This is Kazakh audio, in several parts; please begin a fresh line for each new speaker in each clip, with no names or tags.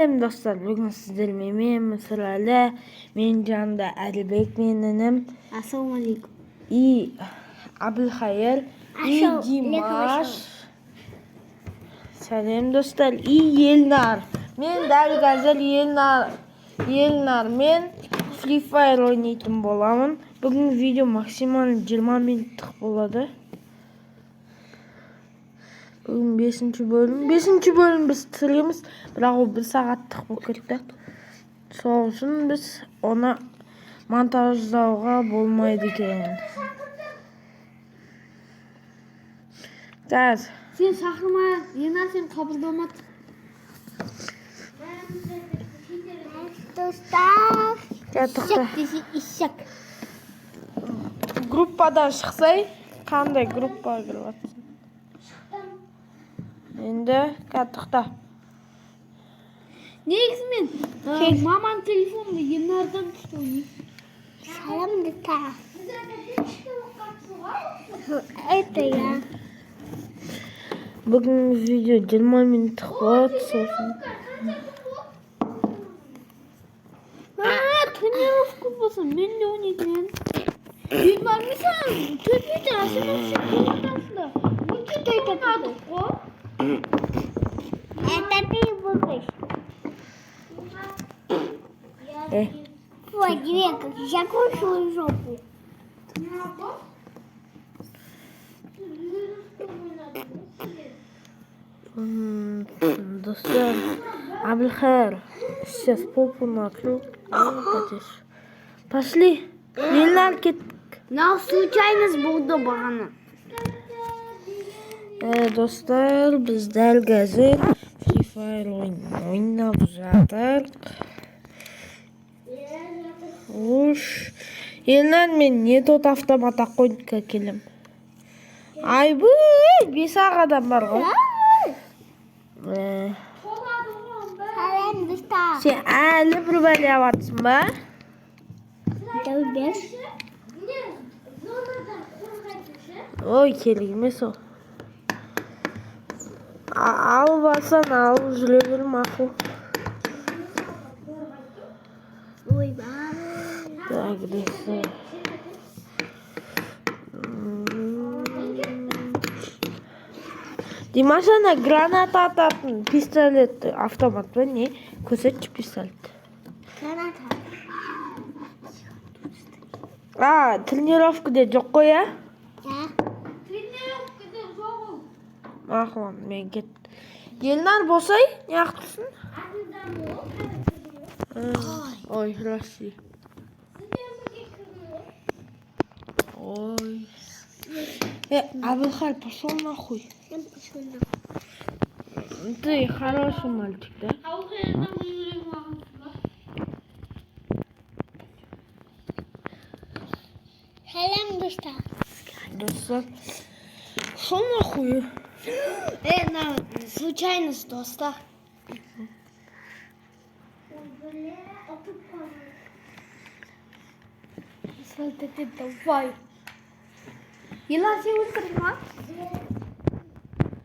Dostlar, bugün sizlerle Mısır'la benim canımda Elbek benim.
Assalamu alaikum.
İyi Abdülhayır, iyi Dimash. Selam dostlar, iyi yıllar. Men dal gazel yıllar men Free Fire oynaydım bolamın. Bugün video maksimal 20 minutlik boladı. Bugün 5. bölüm. 5. bölüm biz bitiremiz. Бірақ o 1 saatlik болып кетті. Сол үшін biz ona montajlauga bolmaydı ekan. Gaz.
Sen шақырма, Ена сен қабылдамады. Достар. İşek.
Gruppadan шықсай, қандай группаға кіріп жатсың? Енді тоқта.
Негізі мен маман телефонды Енардан түсті ойнайым. Салам достар. Это я.
Бүгін видео 20 минуттық болады, сосын.
Тренировка болсын, мен де ойнайтын. Мен бармысам, төпейтін асырмақшы болғандасында. Мүмкін айтатадық қо? Это ты будешь. Ой, Грека, закрой свою жопу.
Достар, Абдülхайыр, сейчас попу накрыл. Пошли, елнар кеттік.
Мынау случайность болды бағана.
Достар, біз дәл қазір Free Fire ойнап жатырық. Елнар, мен не тот автомат қойдыққа келем. Айбый, 5 адам бар ғой. Сен әлі бір бәле аватсың ба? Ой, керек емес ол. Алып алсаң, алып жүре бер мақұл.
Ой, бар.
Так, достар. Димаш ана граната ататын пистолет автомат па не? Көрсетші пистолет.
Граната.
Тренировкада жоқ қой, а?
Тренировкада жоқ.
Мақұл, мен кет. Елнар болсай, не ақтырсын? Ой, Россия. Ой. Абдülхайыр, пошел нахуй. Ты хороший мальчик, да?
Салам, достар.
Достар. Шел нахуй.
Случайность, достар. Давай. Ела, сен өлтірдің ма?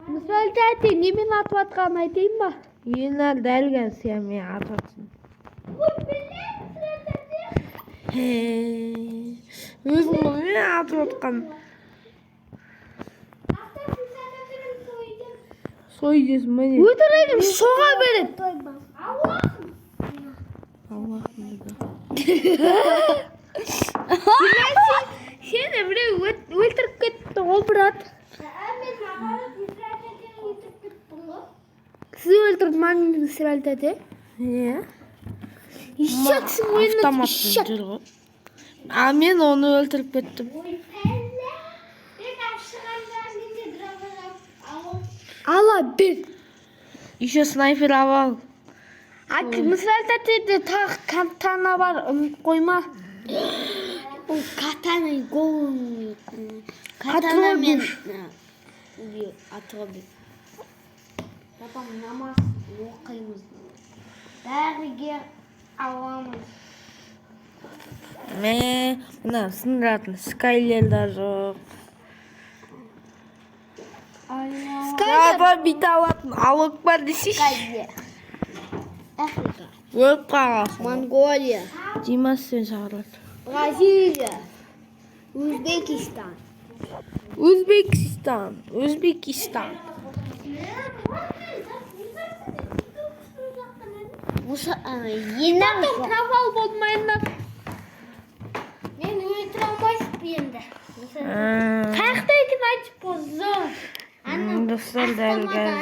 Мысал тәте, немен атып атқанын айтайын ба?
Елнар дәлген сен мен ататсын. Өзің мен атып атқан. Сой дейсің ба не?
Өлтірегім соға береді.
Аллахым еді.
Сені біреу өлтіріп кетті, ол брат. Кісі өлтірді ма менің сірәл тәте?
Не?
Ишексің ойынын
Автоматтың жүр ғой. Мен оны өлтіріп кеттім.
Ала бер.
Еще снайпер авал.
Мысал тәтеде тағы катана бар, ұмыт қойма. Ол катана голын. Катана мен атығы бер. Папам намаз оқимыз. Дәрігер аламыз.
Мына сындыратын скайлерда жоқ. Скайда бит алатын алып бар десейші.
Afrika.
Өліп қаласың.
Mongolia.
Димас сен шақырады.
Braziliya. Uzbekistan.
Өзбекистан.
Yeniden kaval bolmayınlar. Men uyuturamazsın bir yerde. Kalkta iki açıp bozdu.
Dostlar dəlgəz.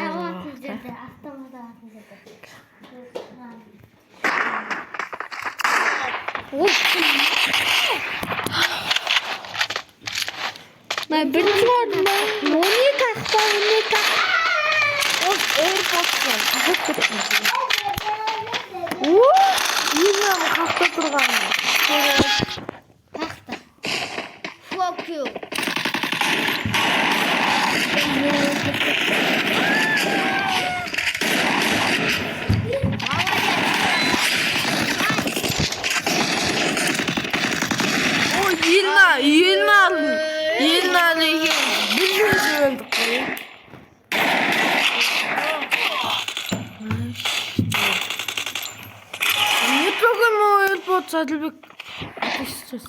Ben birinci vardım ben. Ne kalktı? Ne kalktı?
AirPods'tan. Çok kötü. Yine mi kalkta тұрғанмын?
Kalktı. Fuck you.
Елін алды екен. Білмейсі өлдік қой. Не трогай мой AirPods, Әділбек. Атышсыз.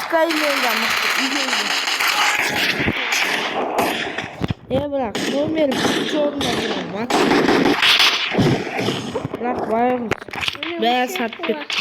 Скайлерға мықты үйдейді. Бірақ номер чорында жүрген максим. Бірақ байғыз. Бәрі сатып кетті.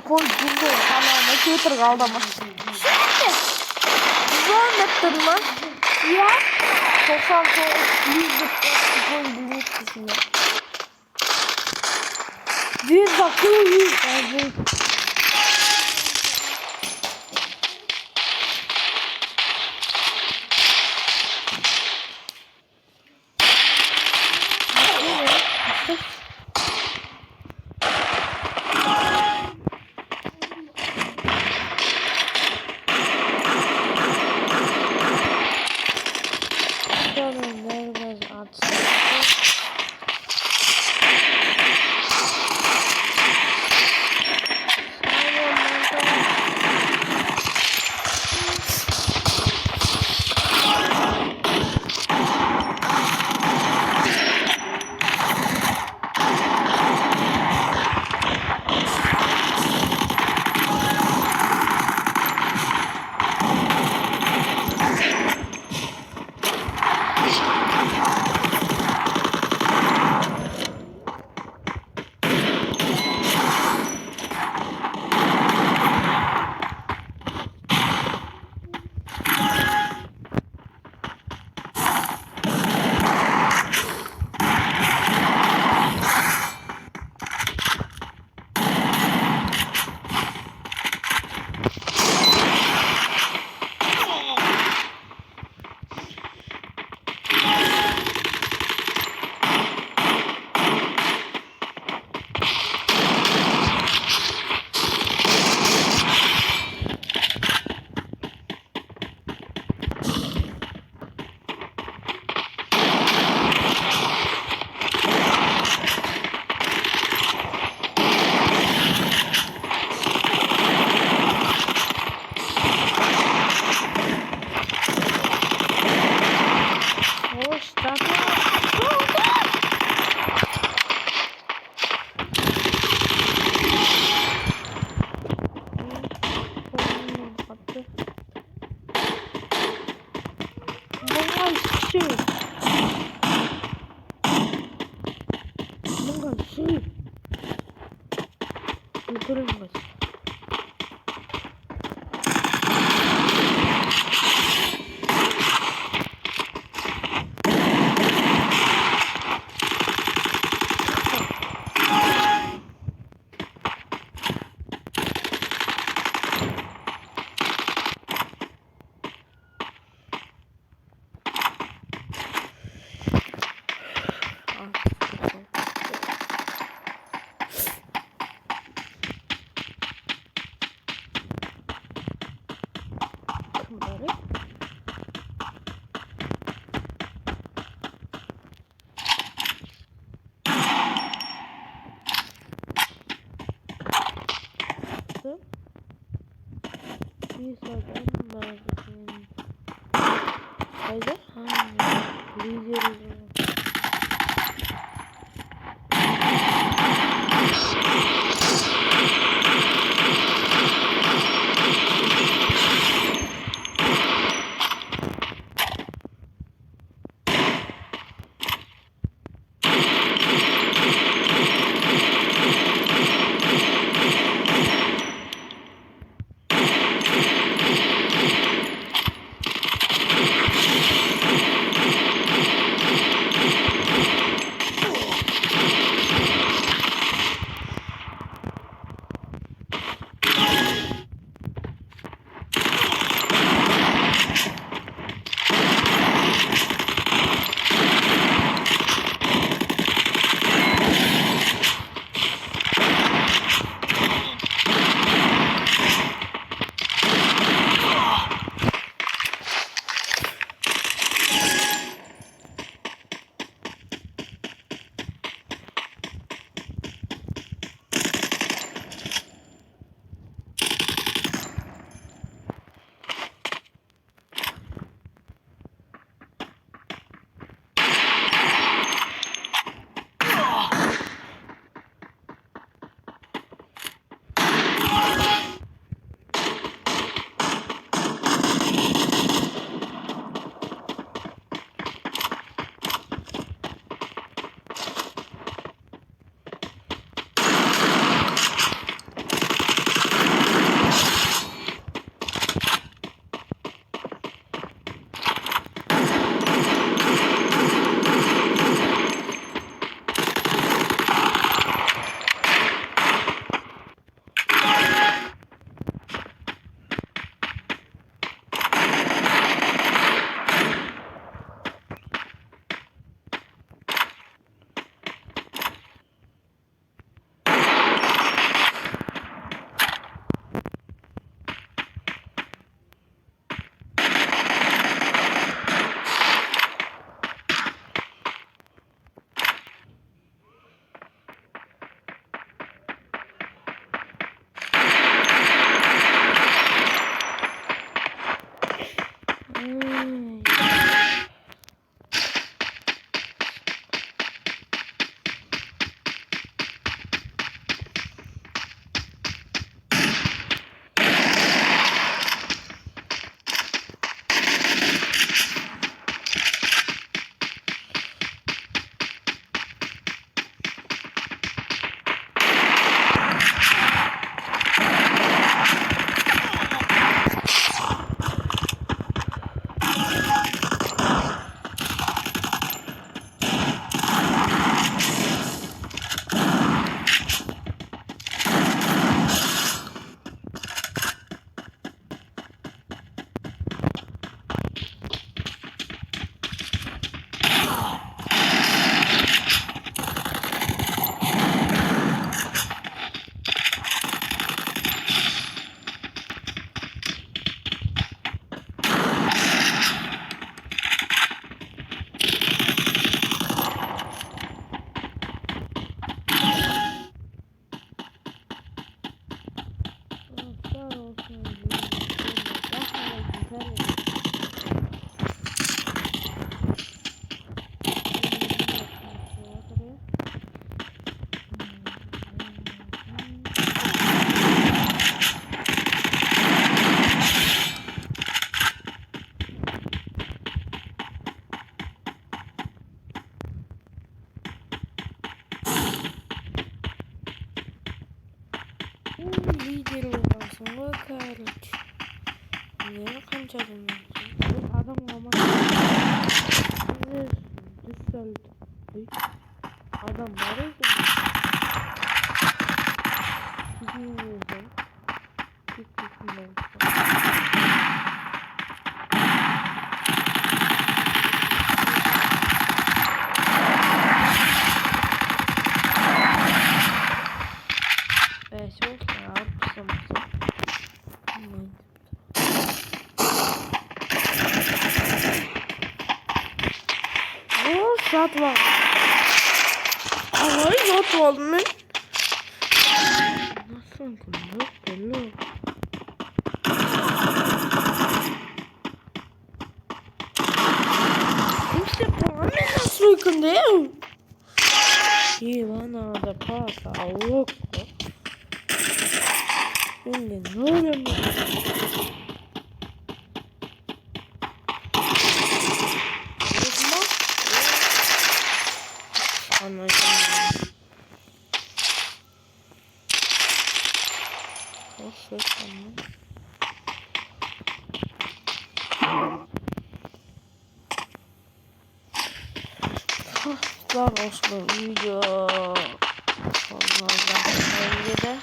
Koy güzel tamam Twitter kaldı ama. Güzel yaptın mı? Ya. 90 koy büyük kısmı. Bir dakika büyük. 슈. 뭔가 슈. 그런 거지. 금발을? 비싸단 말이지. 알죠? 리즈를. Короче. Ne kancadım adam ama düzeldi. Adam var ya. Bilmiyorum. Çok saat var. Havayı saat var mı? Nasıl kullanıyor? Belli. İşte puanı nasıl uygun değil? İyi bana da pasa yok. Şimdi ne oluyor? Anlaşılmıyor. Boş ver tamam. Var olsun video. Onlardan de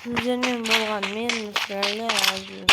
sizlerden bolgan men sizlerle yazdım.